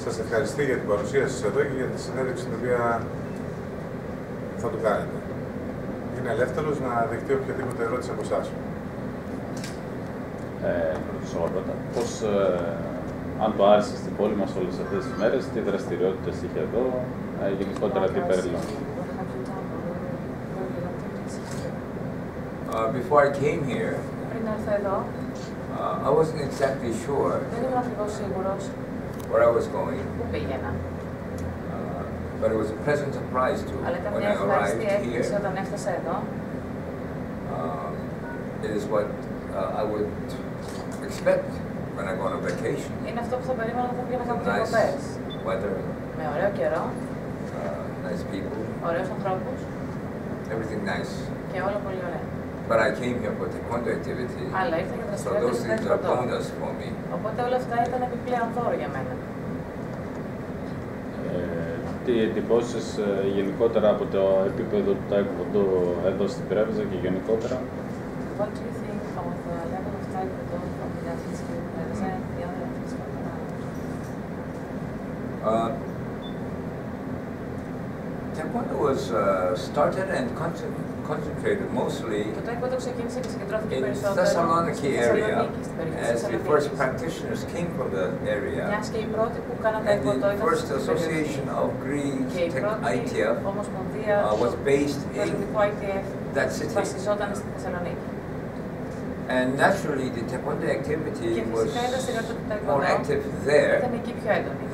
σας ευχαριστεί για την παρουσία σας εδώ και για τη συνέντευξη την οποία θα του κάνετε. Είναι ελεύθερος να δεχτεί οποιαδήποτε ερώτηση από εσάς. Πρώτα, πώς, αν το άρεσε στην πόλη μας όλες αυτές τις μέρες, τι δραστηριότητες είχε εδώ, γενικότερα τι περιλαμβάνει. Before I came here, I wasn't exactly sure where I was going. But it was a pleasant surprise too when I arrived here. It is what I would expect when I go on a vacation. Nice weather, nice people, everything nice. But I came here for taekwondo activity, so those things are bonus for me. Τι εντυπώσεις γενικότερα από το επίπεδο του taekwondo εδώ στην Πρέβεζα και γενικότερα? Taekwondo was started and concentrated mostly in Thessaloniki area, as the first practitioners came from the area, and the first association of Greek ITF was based in that city. And naturally, the taekwondo activity was more active there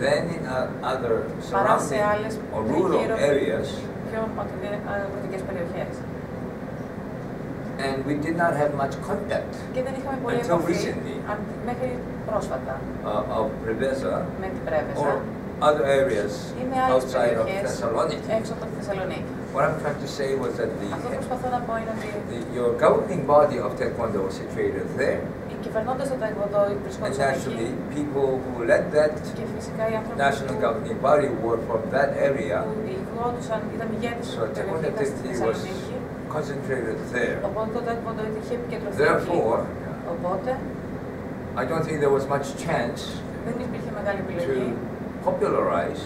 than in other surrounding or rural areas. And we did not have much contact until recently of Prέβεζα or other areas outside of Thessaloniki. What I'm trying to say was that your governing body of taekwondo was situated there. And actually, people who led that national governing body were from that area. So taekwondo activity was concentrated there. Therefore, I don't think there was much chance to popularize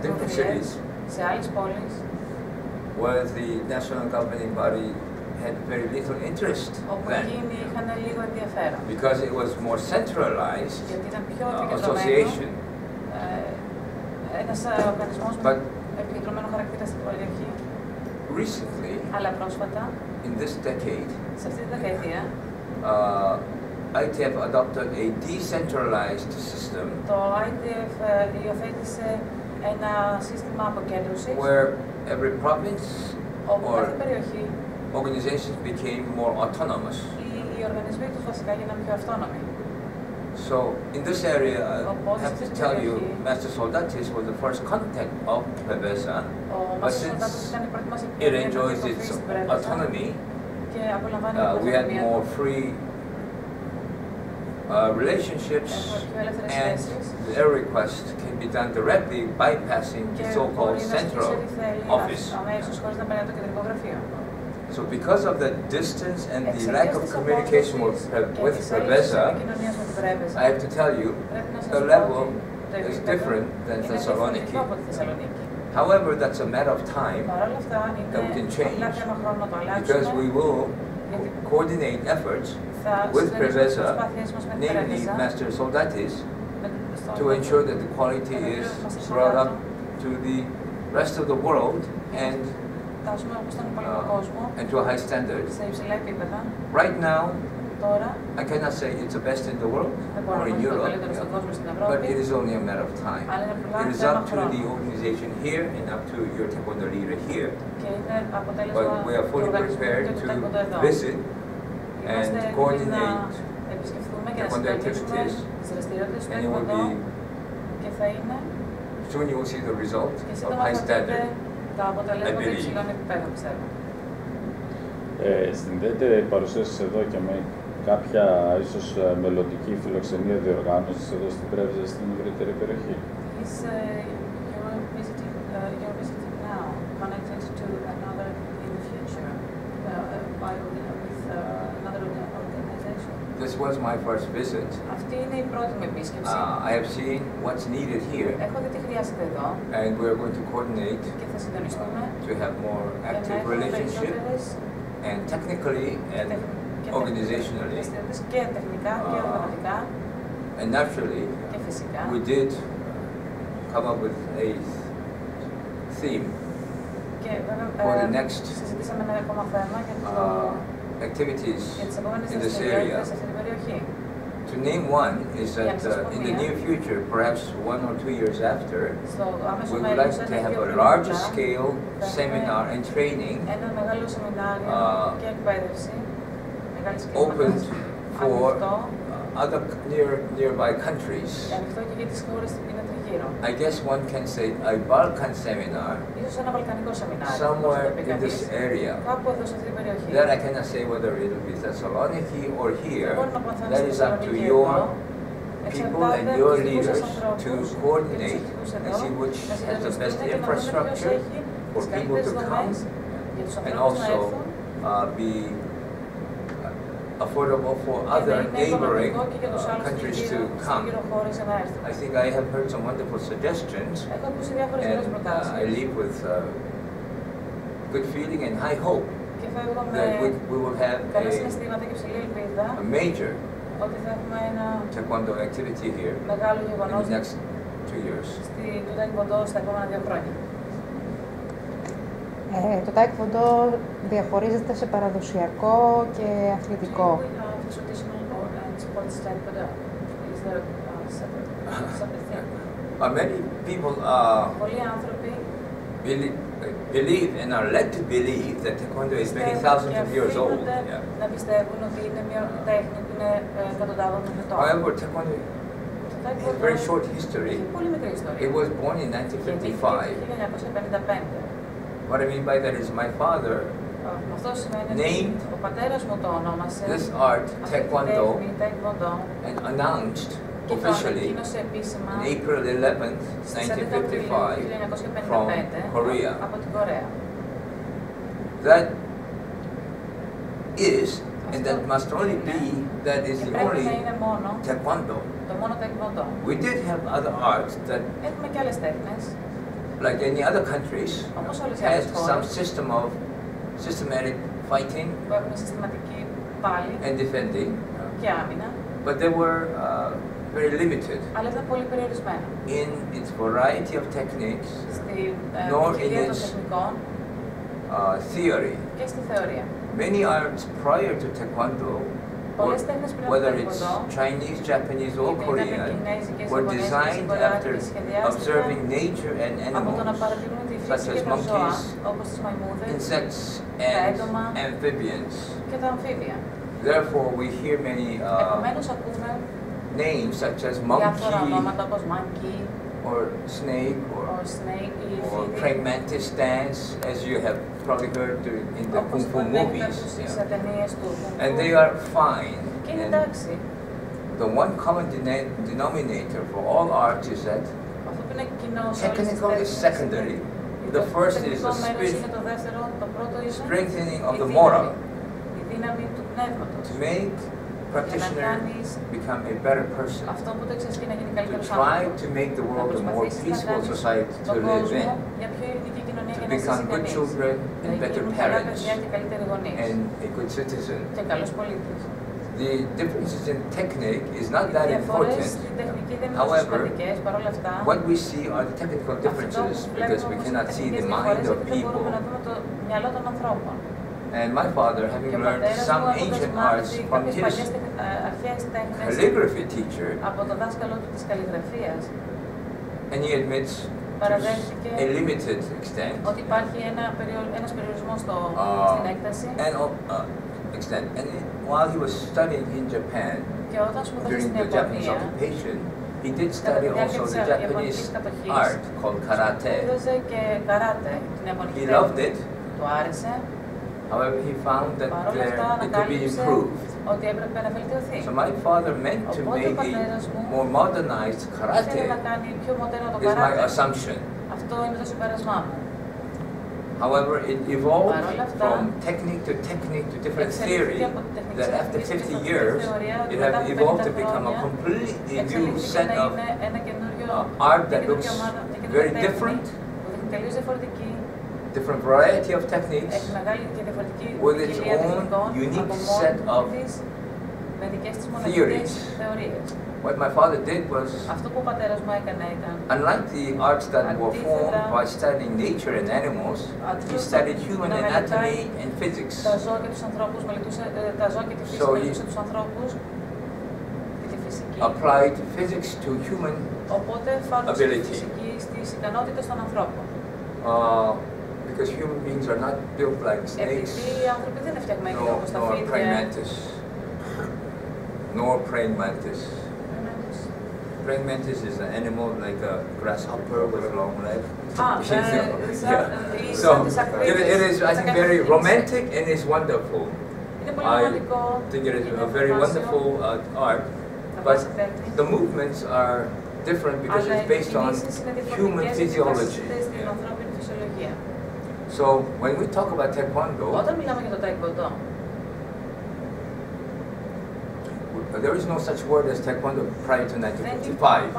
different cities where the national governing body had very little interest then, because it was more centralized association. But recently, in this decade, ITF adopted a decentralized system where every province or organizations became more autonomous. So in this area, I have to tell you, Master Soldatis was the first contact of Prέβεζα, but since it enjoys its autonomy, we had more free relationships, and their request can be done directly bypassing the so-called central office. So because of the distance and the lack of communication with Prέβεζα, I have to tell you, the level is different than Thessaloniki. However, that's a matter of time that we can change, because we will coordinate efforts with Prέβεζα, namely Master Soldatis, to ensure that the quality is brought up to the rest of the world and to a high standard. Right now, I cannot say it's the best in the world or in Europe, but it is only a matter of time. It is up to the organization here and up to your taekwondo leader here. But we are fully prepared to visit and coordinate taekwondo activities, and it will be, soon you will see the result of high standard, I believe. Συνδέεται η παρουσία σας εδώ και με κάποια ίσως μελλοντική φιλοξενία διοργάνωσης εδώ στην Πρέβεζα στην ευρύτερη περιοχή? This was my first visit. Αυτή είναι η πρώτη μου επίσκεψη. I have seen what's needed here. Έχω δει τι χρειάζεται εδώ. And we are going to coordinate και θα συντονιστούμε to have more active relationship and technically and organizationally. Και τεχνικά και οργανωτικά. And naturally, και φυσικά. We did come up with a theme for the next activities in this area. To name one is that in the near future, perhaps 1 or 2 years after, we would like to have a larger scale seminar and training opened for other nearby countries. I guess one can say a Balkan seminar somewhere in this area. That I cannot say whether it will be Thessaloniki or here. That is up to your people and your leaders to coordinate and see which has the best infrastructure for people to come and also be affordable for other neighboring countries to come. I think I have heard some wonderful suggestions, and I leave with good feeling and high hope that we will have a major taekwondo activity here in the next 2 years. Το taekwondo διαχωρίζεται σε παραδοσιακό και αθλητικό. Many people believe and are led to believe that taekwondo is many thousands of years old. However, taekwondo has a very short history. It was born in 1955. What I mean by that is my father named this art taekwondo and announced officially on April 11th, 1955 from Korea. That is, and that must only be, that is the only taekwondo. We did have other arts that, like any other countries, had some system of systematic fighting and defending, but they were very limited in its variety of techniques, nor in its theory. Many arts prior to taekwondo, whether it's Chinese, Japanese, or Korean, were designed after observing nature and animals, such as monkeys, insects, and amphibians. Therefore, we hear many names such as monkey, or snake, or praying mantis dance, as you have probably heard in the Kung Fu movies. Yeah. And they are fine. And the one common denominator for all arts is that technical is secondary. The first is the strengthening of the moral to make practitioners become a better person, to try to make the world a more peaceful society to live in, to become good children and better parents and a good citizen. The differences in technique is not that important. However, what we see are the technical differences because we cannot see the mind of people. And my father, having learned some ancient arts from his calligraphy teacher, and he admits to a limited extent, and while he was studying in Japan during the Japanese occupation, he did study also the Japanese art called karate. He loved it. However, he found that it could be improved. So my father meant to make a more modernized karate, is my assumption. However, it evolved from technique to different theory, that after 50 years, it has evolved to become a completely new set of art that looks very different, different variety of techniques, with its own unique set of theories. What my father did was, unlike the arts that were formed by studying nature and animals, he studied human anatomy and physics. So he applied physics to human ability. Because human beings are not built like snakes, nor praying mantis. Nor praying mantis. Praying mantis is an animal like a grasshopper with a long leg. So it is, I think, very romantic and is wonderful. I think it is a very wonderful art, but the movements are different because it's based on human physiology. So when we talk about Taekwondo, there is no such word as Taekwondo prior to 1955.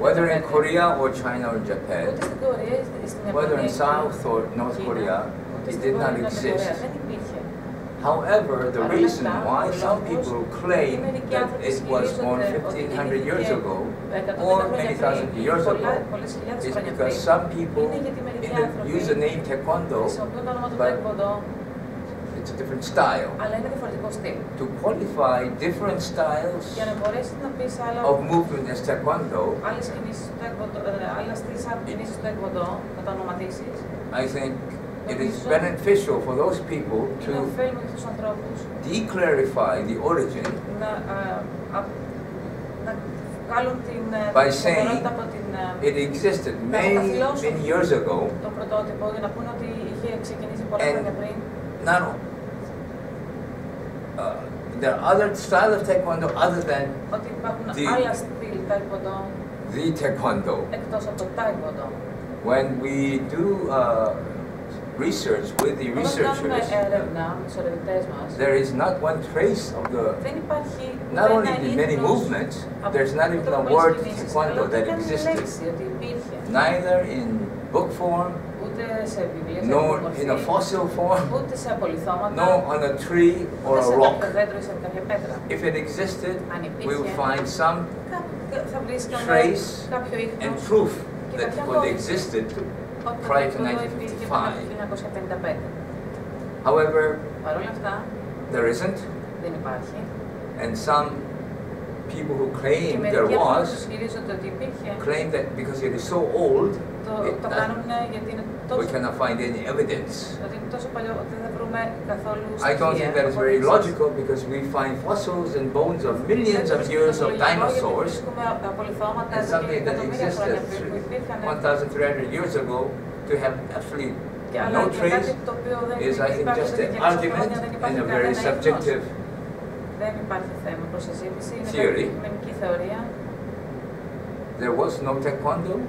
Whether in Korea or China or Japan, whether in South or North Korea, it did not exist. However, the reason why some people claim that it was born 1500 years ago or many thousand years ago is because some people use the name Taekwondo, but it's a different style. To qualify different styles of movement as Taekwondo, I think it is beneficial for those people to declarify the origin by saying it existed many years ago, and not there are other styles of Taekwondo other than the Taekwondo. When we do research with the researchers, there is not one trace of the, not only the many movements, there's not even a word Taekwondo that existed, neither in book form, nor in a fossil form, nor on a tree or a rock. If it existed, we would find some trace and proof that it existed prior to 1955. However, there isn't, and some people who claim there was, claim that because it is so old, we cannot find any evidence. I don't think that is very logical because we find fossils and bones of millions of years of dinosaurs, and something that existed 1,300 years ago to have absolutely no trace is, I think, just an argument and a very subjective theory. There was no Taekwondo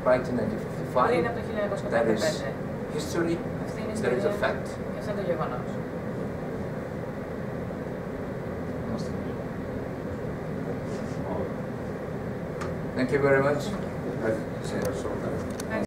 prior to 1955. That is history. That is a fact. Thank you very much.